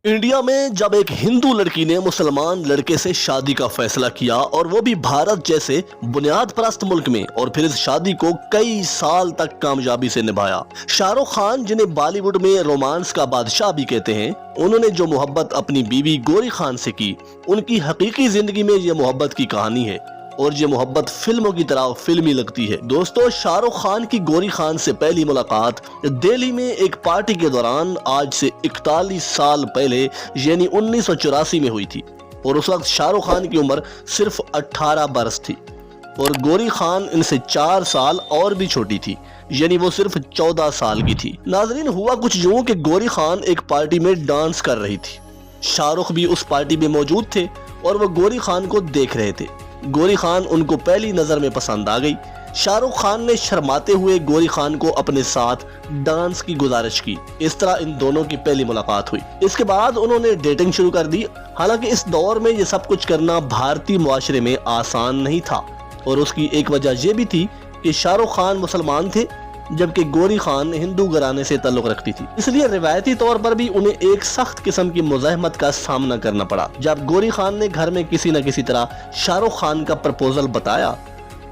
India में जब एक हिंदू लड़की ने मुसलमान लड़के से शादी का फैसला किया और वो भी भारत जैसे बुनियाद परस्त मुल्क में, और फिर इस शादी को कई साल तक कामयाबी से निभाया। शाहरुख खान, जिन्हें बॉलीवुड में रोमांस का बादशाह भी कहते हैं, उन्होंने जो मोहब्बत अपनी बीवी गौरी खान से की, उनकी हकीकी जिंदगी में ये मोहब्बत की कहानी है और ये मोहब्बत फिल्मों की तरह फिल्मी लगती है। दोस्तों, शाहरुख खान की गौरी खान से पहली मुलाकात दिल्ली में एक पार्टी के दौरान आज से 41 साल पहले यानी 1984 में हुई थी, और उस वक्त शाहरुख खान की उम्र सिर्फ 18 बरस थी और गौरी खान इनसे 4 साल और भी छोटी थी, यानी वो सिर्फ 14 साल की थी। नाजरीन, हुआ कुछ यूं कि गौरी खान एक पार्टी में डांस कर रही थी। शाहरुख भी उस पार्टी में मौजूद थे और वो गौरी खान को देख रहे थे। गौरी खान उनको पहली नजर में पसंद आ गई। शाहरुख खान ने शर्माते हुए गौरी खान को अपने साथ डांस की गुजारिश की। इस तरह इन दोनों की पहली मुलाकात हुई। इसके बाद उन्होंने डेटिंग शुरू कर दी। हालांकि इस दौर में ये सब कुछ करना भारतीय मुआशरे में आसान नहीं था, और उसकी एक वजह यह भी थी कि शाहरुख खान मुसलमान थे जबकि गौरी खान हिंदू घराने से ताल्लुक रखती थी। इसलिए रिवायती तौर पर भी उन्हें एक सख्त किस्म की मुज़ाहमत का सामना करना पड़ा। जब गौरी खान ने घर में किसी न किसी तरह शाहरुख खान का प्रपोजल बताया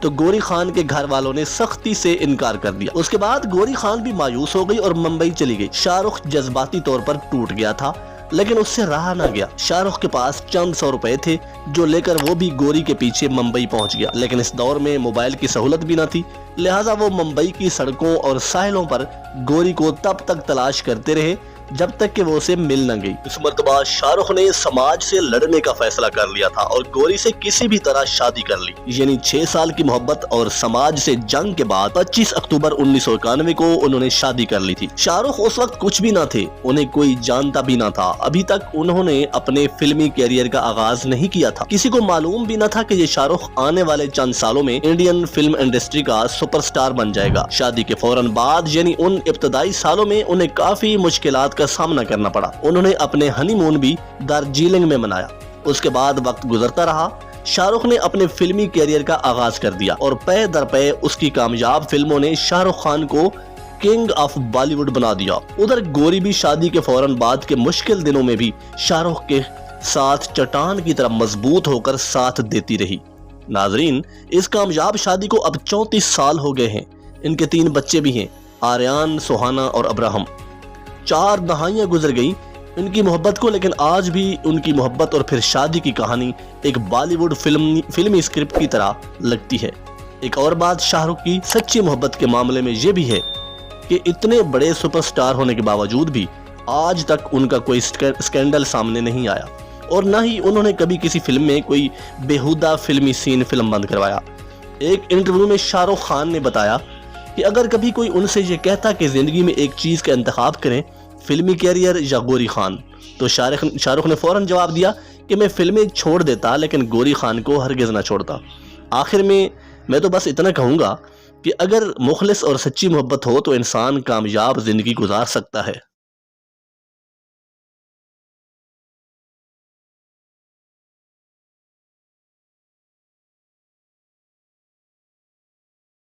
तो गौरी खान के घर वालों ने सख्ती से इनकार कर दिया। उसके बाद गौरी खान भी मायूस हो गई और मुंबई चली गई। शाहरुख जज्बाती तौर पर टूट गया था, लेकिन उससे रहा ना गया। शाहरुख के पास चंद 100 रुपए थे जो लेकर वो भी गौरी के पीछे मुंबई पहुंच गया। लेकिन इस दौर में मोबाइल की सहूलत भी न थी, लिहाजा वो मुंबई की सड़कों और साहिलों पर गौरी को तब तक तलाश करते रहे जब तक कि वो उसे मिल न गई। इस मर्तबा शाहरुख ने समाज से लड़ने का फैसला कर लिया था और गौरी से किसी भी तरह शादी कर ली। यानी 6 साल की मोहब्बत और समाज से जंग के बाद 25 अक्टूबर 1991 को उन्होंने शादी कर ली थी। शाहरुख उस वक्त कुछ भी ना थे, उन्हें कोई जानता भी ना था। अभी तक उन्होंने अपने फिल्मी कैरियर का आगाज नहीं किया था। किसी को मालूम भी न था कि ये शाहरुख आने वाले चंद सालों में इंडियन फिल्म इंडस्ट्री का सुपरस्टार बन जाएगा। शादी के फौरन बाद यानी उन इब्तदाई सालों में उन्हें काफी मुश्किलात का सामना करना पड़ा। उन्होंने अपने हनीमून भी दार्जिलिंग में मनाया। उसके बाद वक्त गुजरता रहा, शाहरुख ने अपने फिल्मी कैरियर का आगाज कर दिया और पे दर पे उसकी कामयाब फिल्मों ने शाहरुख खान को किंग ऑफ बॉलीवुड बना दिया। उधर गौरी भी शादी के फौरन बाद के मुश्किल दिनों में भी शाहरुख के साथ चट्टान की तरह मजबूत होकर साथ देती रही। नाजरीन, इस कामयाब शादी को अब 34 साल हो गए हैं। इनके 3 बच्चे भी हैं, आर्यान, सुहाना और अब्राहम। 4 दहाइयां गुजर गई इनकी मोहब्बत को, लेकिन आज भी उनकी मोहब्बत और फिर शादी की कहानी एक बॉलीवुड फिल्मी स्क्रिप्ट की तरह लगती है। एक और बात शाहरुख की सच्ची मोहब्बत के मामले में ये भी है कि इतने बड़े सुपरस्टार होने के बावजूद भी आज तक उनका कोई स्कैंडल सामने नहीं आया, और न ही उन्होंने कभी किसी फिल्म में कोई बेहुदा फिल्मी सीन फिल्म बंद करवाया। एक इंटरव्यू में शाहरुख खान ने बताया कि अगर कभी कोई उनसे ये कहता कि जिंदगी में एक चीज का इंतखाब करें, फिल्मी कैरियर या गौरी खान, तो शाहरुख ने फौरन जवाब दिया कि मैं फिल्में छोड़ देता लेकिन गौरी खान को हरगिज ना छोड़ता। आखिर में मैं तो बस इतना कहूँगा कि अगर मुखलिस और सच्ची मोहब्बत हो तो इंसान कामयाब जिंदगी गुजार सकता है।